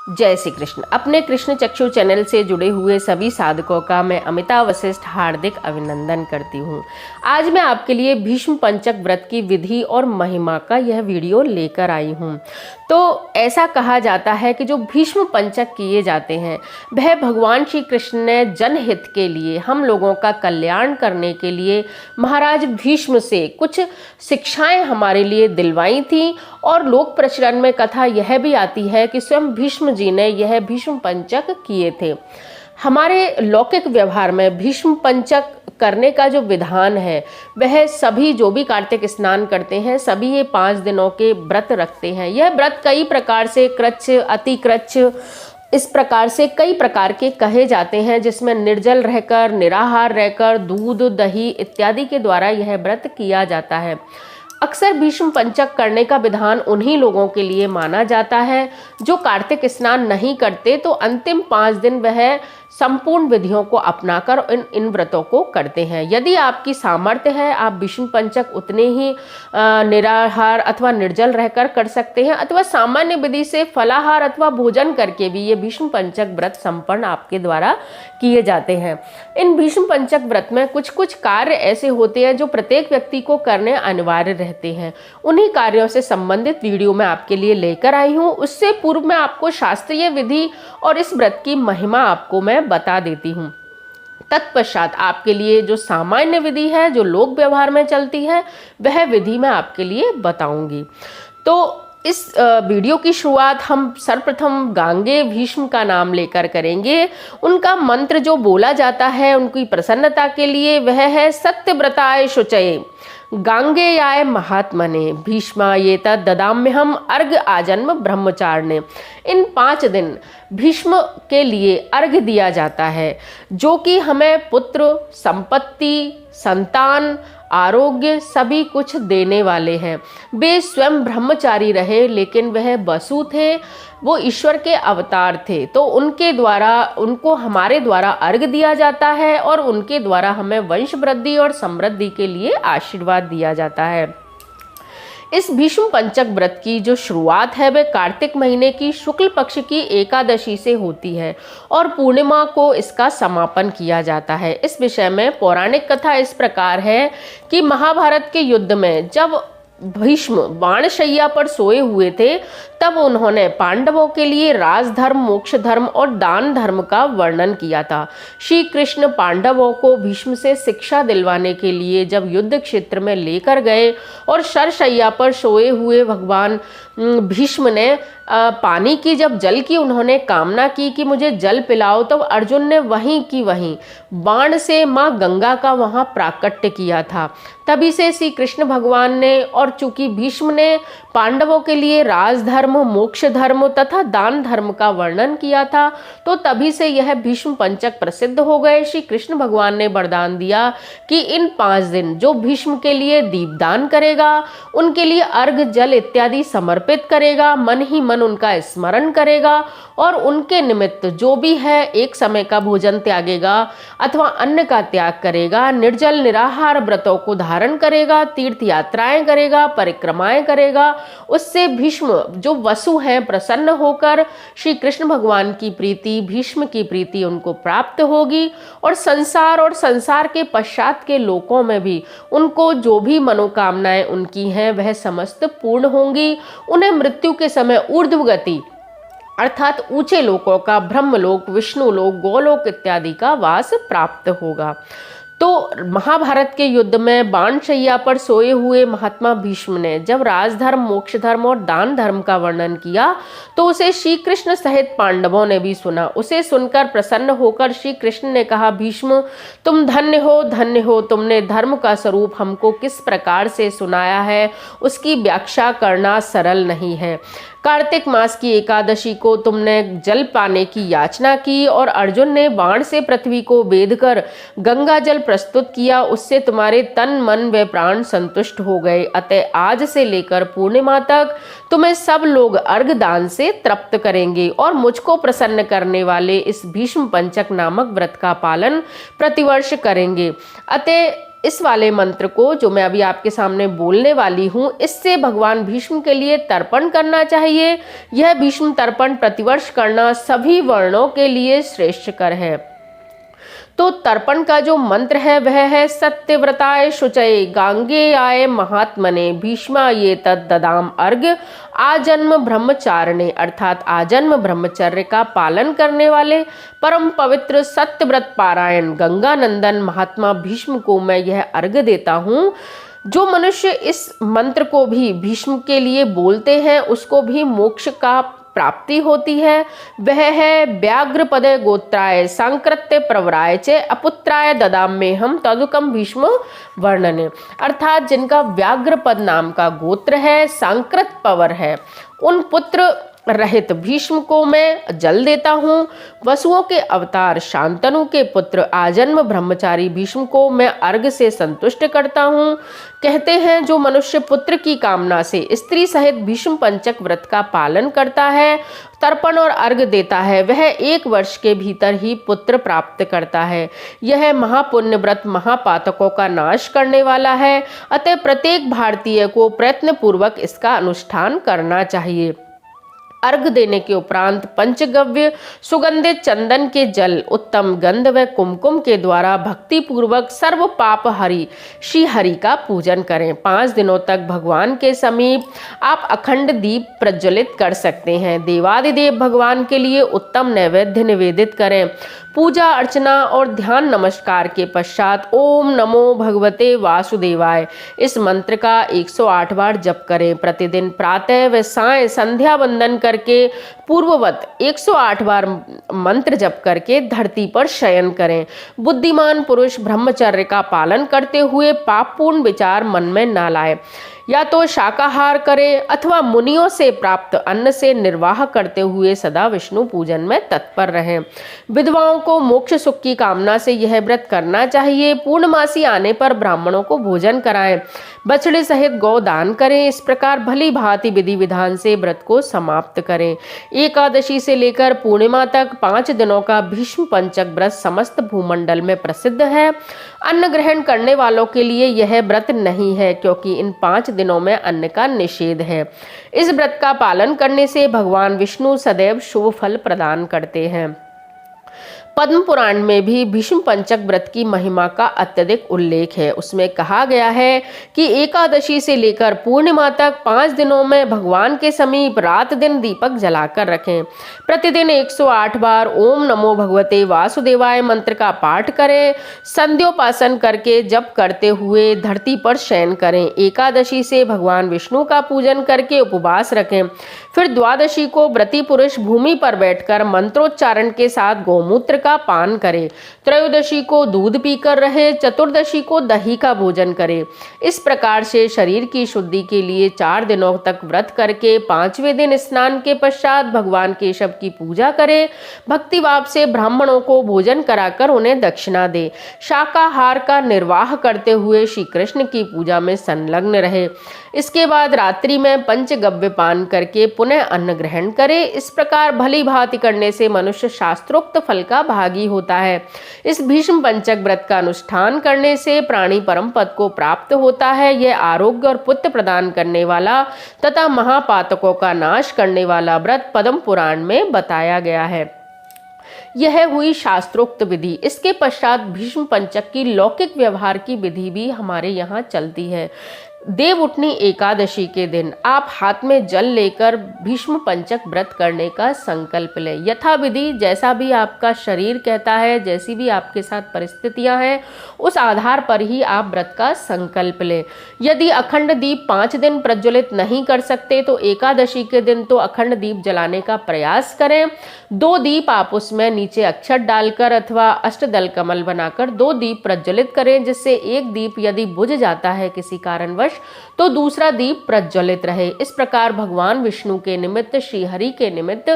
जय श्री कृष्ण। अपने कृष्ण चक्षु चैनल से जुड़े हुए सभी साधकों का मैं अमिता वशिष्ठ हार्दिक अभिनंदन करती हूँ। आज मैं आपके लिए भीष्म पंचक व्रत की विधि और महिमा का यह वीडियो लेकर आई हूँ। तो ऐसा कहा जाता है कि जो भीष्म पंचक किए जाते हैं वह भगवान श्री कृष्ण ने जनहित के लिए, हम लोगों का कल्याण करने के लिए महाराज भीष्म से कुछ शिक्षाएं हमारे लिए दिलवाई थी। और लोक प्रचलन में कथा यह भी आती है कि स्वयं भीष्म जी ने यह भीष्म पंचक किए थे। हमारे लौकिक व्यवहार में भीष्म पंचक करने का जो विधान है वह सभी जो भी कार्तिक स्नान करते हैं सभी ये 5 दिनों के व्रत रखते हैं। यह व्रत कई प्रकार से कृच्छ, अति कृच्छ, इस प्रकार से कई प्रकार के कहे जाते हैं, जिसमें निर्जल रहकर, निराहार रहकर, दूध, दही इत्यादि के द्वारा यह व्रत किया जाता है। अक्सर भीष्म पंचक करने का विधान उन्हीं लोगों के लिए माना जाता है जो कार्तिक स्नान नहीं करते, तो अंतिम 5 दिन वह संपूर्ण विधियों को अपनाकर इन व्रतों को करते हैं। यदि आपकी सामर्थ्य है, आप भीष्म पंचक उतने ही निराहार अथवा निर्जल रहकर कर सकते हैं, अथवा सामान्य विधि से फलाहार अथवा भोजन करके भी ये भीष्म पंचक व्रत संपन्न आपके द्वारा किए जाते हैं। इन भीष्म पंचक व्रत में कुछ कुछ कार्य ऐसे होते हैं जो प्रत्येक व्यक्ति को करने अनिवार्य रहते हैं। उन्हीं कार्यों से संबंधित वीडियो मैं आपके लिए लेकर आई हूँ। उससे पूर्व मैं आपको शास्त्रीय विधि और इस व्रत की महिमा आपको मैं बता देती हूँ। तत्पश्चात आपके लिए जो सामान्य विधि है, जो लोक व्यवहार में चलती है, वह विधि मैं आपके लिए बताऊंगी। तो इस वीडियो की शुरुआत हम सर्वप्रथम गांगे भीष्म का नाम लेकर करेंगे। उनका मंत्र जो बोला जाता है उनकी प्रसन्नता के लिए वह है सत्यव्रताय शुचये गांगेयाय महात्मने भीष्माये ददाम्यहम अर्घ आजन्म ब्रह्मचारिणे। इन 5 दिन भीष्म के लिए अर्घ दिया जाता है, जो कि हमें पुत्र, संपत्ति, संतान, आरोग्य सभी कुछ देने वाले हैं। वे स्वयं ब्रह्मचारी रहे, लेकिन वह वसु थे, वो ईश्वर के अवतार थे, तो उनके द्वारा उनको हमारे द्वारा अर्घ दिया जाता है और उनके द्वारा हमें वंश वृद्धि और समृद्धि के लिए आशीर्वाद दिया जाता है। इस भीष्म पंचक व्रत की जो शुरुआत है वह कार्तिक महीने की शुक्ल पक्ष की एकादशी से होती है और पूर्णिमा को इसका समापन किया जाता है। इस विषय में पौराणिक कथा इस प्रकार है कि महाभारत के युद्ध में जब भीष्म बाणशैया पर सोए हुए थे, तब उन्होंने पांडवों के लिए राजधर्म, मोक्ष धर्म और दान धर्म का वर्णन किया था। श्री कृष्ण पांडवों को भीष्म से शिक्षा दिलवाने के लिए जब युद्ध क्षेत्र में लेकर गए और शरशैया पर सोए हुए भगवान भीष्म ने पानी की, जब जल की उन्होंने कामना की कि मुझे जल पिलाओ, तब अर्जुन ने वहीं की वहीं बाण से माँ गंगा का वहाँ प्राकट्य किया था। तभी से श्री कृष्ण भगवान ने, और चूंकि भीष्म ने पांडवों के लिए राजधर्म, मोक्ष धर्म तथा दान धर्म का वर्णन किया था, तो तभी से यह भीष्म पंचक प्रसिद्ध हो गए। श्री कृष्ण भगवान ने वरदान दिया कि इन 5 दिन जो भीष्म के लिए दीपदान करेगा, उनके लिए अर्घ जल इत्यादि समर्पित करेगा, मन ही मन उनका स्मरण करेगा और उनके निमित्त जो भी है एक समय का भोजन त्यागेगा अथवा अन्न का त्याग करेगा, निर्जल निराहार व्रतों को धारण करेगा, तीर्थ यात्राएं करेगा, परिक्रमाएं करेगा, उससे भीष्म जो वसु हैं प्रसन्न होकर श्री कृष्ण भगवान की प्रीति, भीष्म की प्रीति उनको प्राप्त होगी और संसार के पश्चात के लोकों में भी उनको जो भी मनोकामनाएं उनकी हैं वह समस्त पूर्ण होंगी। उन्हें मृत्यु के समय ऊर्ध्व गति अर्थात ऊंचे लोकों का, ब्रह्मलोक, विष्णुलोक, गोलोक इत्यादि का वास प्राप्त होगा। तो महाभारत के युद्ध में बाणशैया पर सोए हुए महात्मा भीष्म ने जब राजधर्म, मोक्ष धर्म और दान धर्म का वर्णन किया, तो उसे श्री कृष्ण सहित पांडवों ने भी सुना। उसे सुनकर प्रसन्न होकर श्री कृष्ण ने कहा, भीष्म तुम धन्य हो, तुमने धर्म का स्वरूप हमको किस प्रकार से सुनाया है उसकी व्याख्या करना सरल नहीं है। कार्तिक मास की एकादशी को तुमने जल पाने की याचना की और अर्जुन ने बाण से पृथ्वी को बेधकर गंगा जल प्रस्तुत किया, उससे तुम्हारे तन, मन व प्राण संतुष्ट हो गए। अतः आज से लेकर पूर्णिमा तक तुम्हें सब लोग अर्घ दान से तृप्त करेंगे और मुझको प्रसन्न करने वाले इस भीष्म पंचक नामक व्रत का पालन प्रतिवर्ष करेंगे। अतः इस वाले मंत्र को जो मैं अभी आपके सामने बोलने वाली हूँ, इससे भगवान भीष्म के लिए तर्पण करना चाहिए। यह भीष्म तर्पण प्रतिवर्ष करना सभी वर्णों के लिए श्रेष्ठकर है। तो तर्पण का जो मंत्र है वह है सत्यव्रताय शुचये गांगेयाय महात्मने भीष्मा ये तद ददाम अर्घ आजन्म ब्रह्मचारिणे, अर्थात आजन्म ब्रह्मचर्य का पालन करने वाले परम पवित्र सत्यव्रत पारायण गंगानंदन महात्मा भीष्म को मैं यह अर्घ देता हूँ। जो मनुष्य इस मंत्र को भी भीष्म के लिए बोलते हैं उसको भी मोक्ष का प्राप्ति होती है। वह है व्याघ्र पदे गोत्राय सांकृत्य प्रवराय चे अपुत्राय ददाम्ये हम तदुकम भीष्म वर्णने, अर्थात जिनका व्याघ्र पद नाम का गोत्र है, सांकृत पवर है, उन पुत्र रहित भीष्म को मैं जल देता हूँ। वसुओं के अवतार शांतनु के पुत्र आजन्म ब्रह्मचारी भीष्म को मैं अर्घ से संतुष्ट करता हूँ। कहते हैं जो मनुष्य पुत्र की कामना से स्त्री सहित भीष्म पंचक व्रत का पालन करता है, तर्पण और अर्घ देता है, वह 1 वर्ष के भीतर ही पुत्र प्राप्त करता है। यह महापुण्य व्रत महापातकों का नाश करने वाला है। अतः प्रत्येक भारतीय को प्रयत्न पूर्वक इसका अनुष्ठान करना चाहिए। अर्घ देने के उपरांत पंचगव्य सुगंधित चंदन के जल, उत्तम गंध व कुमकुम के द्वारा भक्ति पूर्वक सर्व पाप हरि श्री हरि का पूजन करें। 5 दिनों तक भगवान के समीप आप अखंड दीप प्रज्वलित कर सकते हैं। देवादिदेव भगवान के लिए उत्तम नैवेद्य निवेदित करें। पूजा अर्चना और ध्यान नमस्कार के पश्चात ओम नमो भगवते वासुदेवाय इस मंत्र का 108 बार जप करें। प्रतिदिन प्रातः व सायं संध्या वंदन करके पूर्ववत 108 बार मंत्र जप करके धरती पर शयन करें। बुद्धिमान पुरुष ब्रह्मचर्य का पालन करते हुए पापपूर्ण विचार मन में न लाए। या तो शाकाहार करें अथवा मुनियों से प्राप्त अन्न से निर्वाह करते हुए सदा विष्णु पूजन में तत्पर रहें। विधवाओं को मोक्ष सुख की कामना से यह व्रत करना चाहिए। पूर्णमासी आने पर ब्राह्मणों को भोजन कराएं, बछड़े सहित गौदान करें। इस प्रकार भली भांति विधि विधान से व्रत को समाप्त करें। एकादशी से लेकर पूर्णिमा तक 5 दिनों का भीष्म पंचक व्रत समस्त भूमंडल में प्रसिद्ध है। अन्न ग्रहण करने वालों के लिए यह व्रत नहीं है, क्योंकि इन 5 दिनों में अन्न का निषेध है। इस व्रत का पालन करने से भगवान विष्णु सदैव शुभ फल प्रदान करते हैं। पद्म पुराण में भी भीष्म पंचक व्रत की महिमा का अत्यधिक उल्लेख है। उसमें कहा गया है कि एकादशी से लेकर पूर्णिमा तक 5 दिनों में भगवान के समीप रात दिन दीपक जलाकर रखें। प्रतिदिन 108 बार ओम नमो भगवते वासुदेवाय मंत्र का पाठ करें। संध्योपासन करके जप करते हुए धरती पर शयन करें। एकादशी से भगवान विष्णु का पूजन करके उपवास रखें। फिर द्वादशी को व्रती पुरुष भूमि पर बैठकर मंत्रोच्चारण के साथ गौमूत्र का पान करे। त्रयोदशी को दूध पीकर रहे। चतुर्दशी को दही का भोजन करे। इस प्रकार से शरीर की शुद्धि के लिए 4 दिनों तक व्रत करके 5वें दिन स्नान के पश्चात भगवान केशव की पूजा करे। भक्ति भाव से ब्राह्मणों को भोजन कराकर उन्हें दक्षिणा दे। शाकाहार का निर्वाह करते हुए श्री कृष्ण की पूजा में संलग्न रहे। इसके बाद रात्रि में पंचगव्य पान करके पुनः अन्न ग्रहण करे। इस प्रकार भली भांति करने से मनुष्य शास्त्रोक्त फल का भागी होता है। इस भीष्म पंचक व्रत का अनुष्ठान करने से प्राणी परम पद को प्राप्त होता है। यह आरोग्य और पुत्र प्रदान करने वाला तथा महापातकों का नाश करने वाला व्रत पद्म पुराण में बताया गया है। यह हुई शास्त्रोक्त विधि। इसके पश्चात भीष्म पंचक की लौकिक व्यवहार की विधि भी हमारे यहाँ चलती है। देवउठनी एकादशी के दिन आप हाथ में जल लेकर भीष्म पंचक व्रत करने का संकल्प लें। यथा विधि जैसा भी आपका शरीर कहता है, जैसी भी आपके साथ परिस्थितियां हैं, उस आधार पर ही आप व्रत का संकल्प लें। यदि अखंड दीप 5 दिन प्रज्वलित नहीं कर सकते तो एकादशी के दिन तो अखंड दीप जलाने का प्रयास करें। 2 दीप आप उसमें नीचे अक्षत डालकर अथवा अष्टदल कमल बनाकर 2 दीप प्रज्वलित करें, जिससे एक दीप यदि बुझ जाता है किसी कारणवश तो दूसरा दीप प्रज्वलित रहे। इस प्रकार भगवान विष्णु के निमित्त, श्री हरि के निमित्त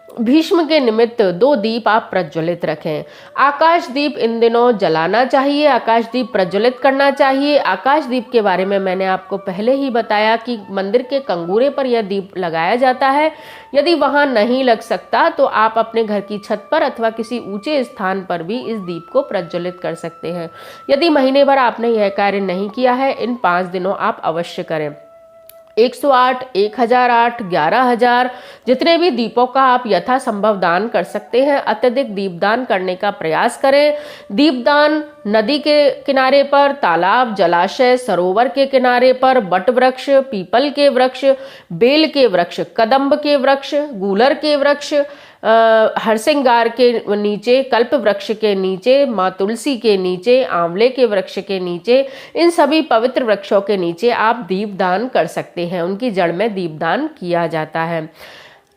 भीष्म के निमित्त 2 दीप आप प्रज्वलित रखें। आकाश दीप इन दिनों जलाना चाहिए, आकाश दीप प्रज्वलित करना चाहिए। आकाश दीप के बारे में मैंने आपको पहले ही बताया कि मंदिर के कंगूरे पर यह दीप लगाया जाता है। यदि वहां नहीं लग सकता तो आप अपने घर की छत पर अथवा किसी ऊंचे स्थान पर भी इस दीप को प्रज्वलित कर सकते हैं। यदि महीने भर आपने यह कार्य नहीं किया है, इन 5 दिनों आप अवश्य करें। 108, 1008, 11,000 जितने भी दीपों का आप यथासंभव दान कर सकते हैं, अत्यधिक दीपदान करने का प्रयास करें। दीपदान नदी के किनारे पर, तालाब, जलाशय, सरोवर के किनारे पर, बट वृक्ष, पीपल के वृक्ष, बेल के वृक्ष, कदम्ब के वृक्ष, गूलर के वृक्ष, हरसिंगार के नीचे, कल्प वृक्ष के नीचे, माँ तुलसी के नीचे, आंवले के वृक्ष के नीचे, इन सभी पवित्र वृक्षों के नीचे आप दीपदान कर सकते हैं। उनकी जड़ में दीपदान किया जाता है।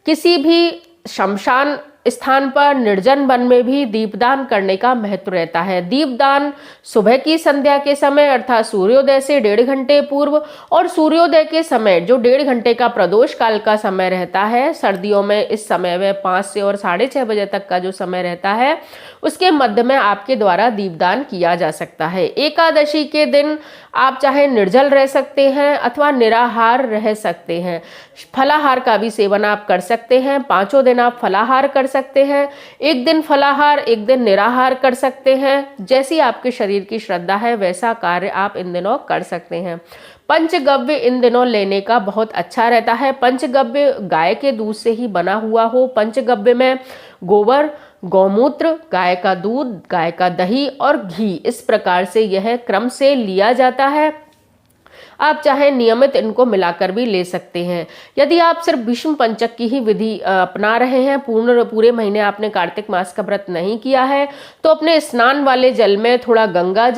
किसी भी शमशान स्थान पर, निर्जन वन में भी दीपदान करने का महत्व रहता है। दीपदान सुबह की संध्या के समय अर्थात सूर्योदय से 1.5 घंटे पूर्व और सूर्योदय के समय जो 1.5 घंटे का प्रदोष काल का समय रहता है, सर्दियों में इस समय में 5 से और 6:30 बजे तक का जो समय रहता है, उसके मध्य में आपके द्वारा दीपदान किया जा सकता है। एकादशी के दिन आप चाहे निर्जल रह सकते हैं अथवा निराहार रह सकते हैं। फलाहार का भी सेवन आप कर सकते हैं। 5 दिन आप फलाहार कर सकते हैं। एक दिन फलाहार, एक दिन निराहार कर सकते हैं। जैसी आपके शरीर की श्रद्धा है वैसा कार्य आप इन दिनों कर सकते हैं। पंचगव्य इन दिनों लेने का बहुत अच्छा रहता है। पंचगव्य गाय के दूध से ही बना हुआ हो। पंचगव्य में गोबर, गौमूत्र, गाय का दूध, गाय का दही और घी, इस प्रकार से यह क्रम से लिया जाता है। आप चाहे नियमित इनको मिलाकर भी ले सकते हैं। यदि आप सिर्फ भीष्म पंचक की ही विधि अपना रहे हैं, पूरे महीने आपने कार्तिक मास का व्रत नहीं किया है, तो अपने स्नान वाले जल में थोड़ा गंगा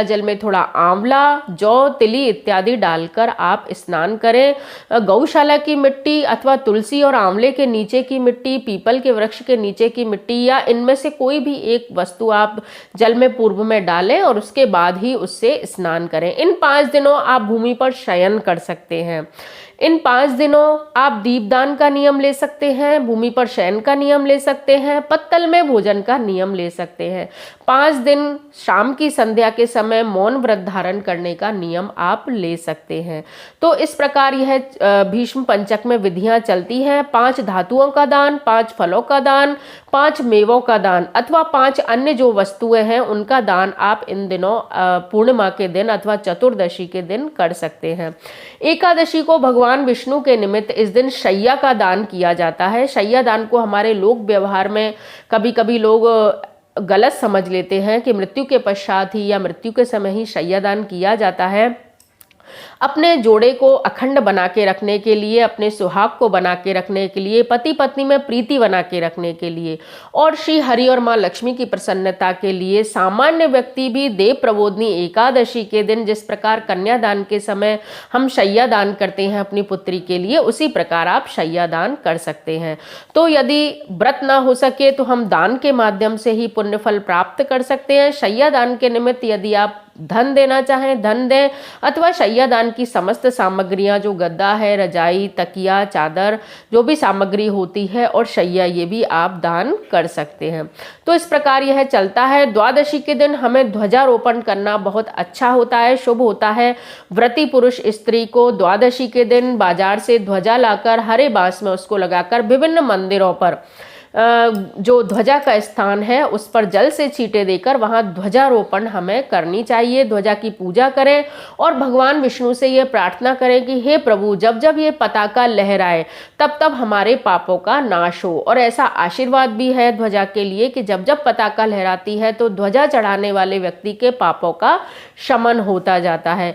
जल में थोड़ा आंवला, जौ, तिली इत्यादि डालकर आप स्नान करें। गौशाला की मिट्टी अथवा तुलसी और आंवले के नीचे की मिट्टी, पीपल के वृक्ष के नीचे की मिट्टी या इनमें से कोई भी एक वस्तु आप जल में पूर्व में डालें और उसके बाद ही उससे स्नान करें। इन 5 दिनों आप भूमि पर शयन कर सकते हैं। इन 5 दिनों आप दीपदान का नियम ले सकते हैं, भूमि पर शयन का नियम ले सकते हैं, पत्तल में भोजन का नियम ले सकते हैं। 5 दिन शाम की संध्या के समय मौन व्रत धारण करने का नियम आप ले सकते हैं। तो इस प्रकार यह भीष्म पंचक में विधियां चलती हैं। 5 धातुओं का दान, 5 फलों का दान, 5 मेवों का दान अथवा 5 अन्य जो वस्तुएं हैं उनका दान आप इन दिनों पूर्णिमा के दिन अथवा चतुर्दशी के दिन कर सकते हैं। एकादशी को भगवान विष्णु के निमित्त इस दिन शैया का दान किया जाता है। शैया दान को हमारे लोक व्यवहार में कभी कभी लोग गलत समझ लेते हैं कि मृत्यु के पश्चात ही या मृत्यु के समय ही शैया दान किया जाता है। अपने जोड़े को अखंड बना के रखने के लिए, अपने सुहाग को बना के रखने के लिए, पति पत्नी में प्रीति बना के रखने के लिए और श्री हरि और माँ लक्ष्मी की प्रसन्नता के लिए सामान्य व्यक्ति भी देव प्रबोधनी एकादशी के दिन जिस प्रकार कन्यादान के समय हम शैया दान करते हैं अपनी पुत्री के लिए, उसी प्रकार आप शैया दान कर सकते हैं। तो यदि व्रत ना हो सके तो हम दान के माध्यम से ही पुण्य फल प्राप्त कर सकते हैं। शैया दान के निमित्त यदि आप धन देना चाहें धन दें अथवा शैया दान की समस्त सामग्रियां जो गद्दा है, रजाई, तकिया, चादर, जो भी सामग्री होती है और शैया, ये भी आप दान कर सकते हैं। तो इस प्रकार यह चलता है। द्वादशी के दिन हमें ध्वजारोपण करना बहुत अच्छा होता है, शुभ होता है। व्रती पुरुष स्त्री को द्वादशी के दिन बाजार से ध्वजा लाकर हरे बांस में उसको लगाकर विभिन्न मंदिरों पर जो ध्वजा का स्थान है उस पर जल से छींटे देकर वहां ध्वजारोपण हमें करनी चाहिए। ध्वजा की पूजा करें और भगवान विष्णु से ये प्रार्थना करें कि हे प्रभु, जब जब ये पताका लहराए तब तब हमारे पापों का नाश हो। और ऐसा आशीर्वाद भी है ध्वजा के लिए कि जब जब पताका लहराती है तो ध्वजा चढ़ाने वाले व्यक्ति के पापों का शमन होता जाता है।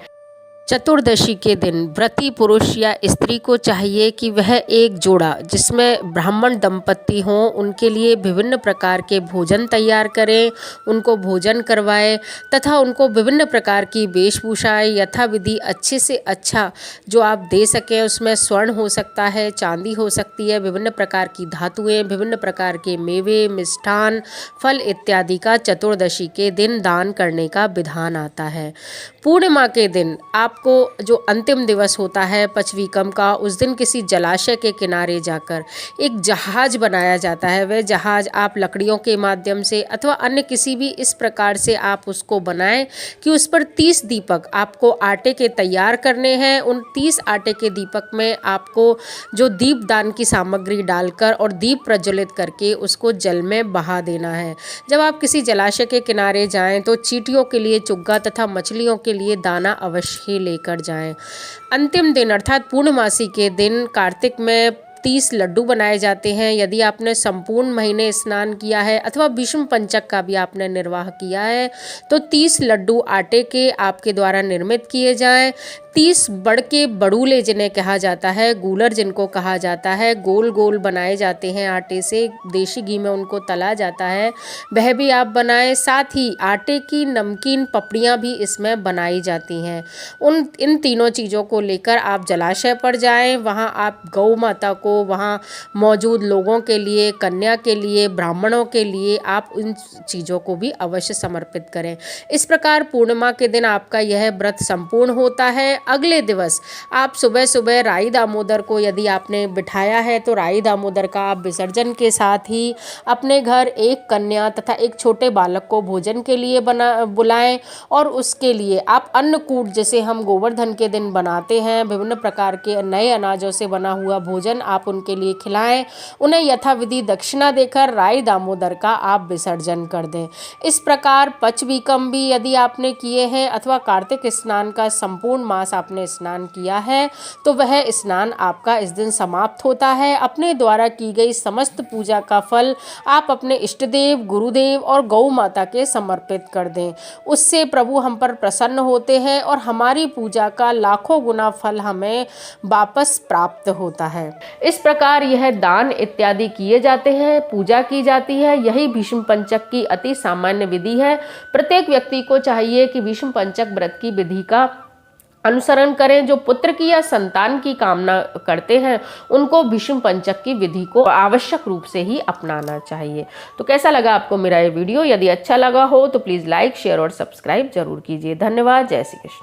चतुर्दशी के दिन व्रती पुरुष या स्त्री को चाहिए कि वह एक जोड़ा जिसमें ब्राह्मण दंपति हों उनके लिए विभिन्न प्रकार के भोजन तैयार करें, उनको भोजन करवाएं तथा उनको विभिन्न प्रकार की वेशभूषाएं यथाविधि अच्छे से अच्छा जो आप दे सकें। उसमें स्वर्ण हो सकता है, चांदी हो सकती है, विभिन्न प्रकार की धातुएं, विभिन्न प्रकार के मेवे, मिष्ठान, फल इत्यादि का चतुर्दशी के दिन दान करने का विधान आता है। पूर्णिमा के दिन आप आपको जो अंतिम दिवस होता है पचवीकम का, उस दिन किसी जलाशय के किनारे जाकर एक जहाज बनाया जाता है। वह जहाज आप लकड़ियों के माध्यम से अथवा अन्य किसी भी इस प्रकार से आप उसको बनाएं कि उस पर 30 दीपक आपको आटे के तैयार करने हैं। उन 30 आटे के दीपक में आपको जो दीपदान की सामग्री डालकर और दीप प्रज्वलित करके उसको जल में बहा देना है। जब आप किसी जलाशय के किनारे जाएं तो चींटियों के लिए चुग्गा तथा मछलियों के लिए दाना अवश्य ही लेकर जाएं। अंतिम दिन अर्थात पूर्णमासी के दिन कार्तिक में 30 लड्डू बनाए जाते हैं। यदि आपने संपूर्ण महीने स्नान किया है अथवा भीष्म पंचक का भी आपने निर्वाह किया है तो 30 लड्डू आटे के आपके द्वारा निर्मित किए जाएं। 30 बड़के बड़ूले जिन्हें कहा जाता है, गूलर जिनको कहा जाता है, गोल गोल बनाए जाते हैं आटे से, देशी घी में उनको तला जाता है, वह भी आप बनाएं। साथ ही आटे की नमकीन पपड़ियाँ भी इसमें बनाई जाती हैं। इन तीनों चीज़ों को लेकर आप जलाशय पर जाएं। वहाँ आप गौ माता को, वहाँ मौजूद लोगों के लिए, कन्या के लिए, ब्राह्मणों के लिए आप इन चीज़ों को भी अवश्य समर्पित करें। इस प्रकार पूर्णिमा के दिन आपका यह व्रत संपूर्ण होता है। अगले दिवस आप सुबह सुबह राई दामोदर को यदि आपने बिठाया है तो राई दामोदर का आप विसर्जन के साथ ही अपने घर एक कन्या तथा एक छोटे बालक को भोजन के लिए बुलाएं और उसके लिए आप अन्नकूट, जैसे हम गोवर्धन के दिन बनाते हैं, विभिन्न प्रकार के नए अनाजों से बना हुआ भोजन आप उनके लिए खिलाएं। उन्हें यथाविधि दक्षिणा देकर राई दामोदर का आप विसर्जन कर दें। इस प्रकार पचवीकम भी यदि आपने किए हैं अथवा कार्तिक स्नान का संपूर्ण मास आपने स्नान किया है तो वह स्नान आपका इस दिन समाप्त होता है। अपने द्वारा की गई समस्त पूजा का फल आप अपने इष्ट देव, गुरुदेव और गौ माता के समर्पित कर दें। उससे प्रभु हम पर प्रसन्न होते हैं और हमारी पूजा का लाखों गुना फल हमें वापस प्राप्त होता है। इस प्रकार यह दान इत्यादि किए जाते हैं, पूजा की जाती है। यही भीष्म पंचक की अति सामान्य विधि है। प्रत्येक व्यक्ति को चाहिए कि भीष्म पंचक व्रत की विधि का अनुसरण करें। जो पुत्र की या संतान की कामना करते हैं उनको भीष्म पंचक की विधि को आवश्यक रूप से ही अपनाना चाहिए। तो कैसा लगा आपको मेरा ये वीडियो? यदि अच्छा लगा हो तो प्लीज़ लाइक, शेयर और सब्सक्राइब जरूर कीजिए। धन्यवाद। जय श्री कृष्ण।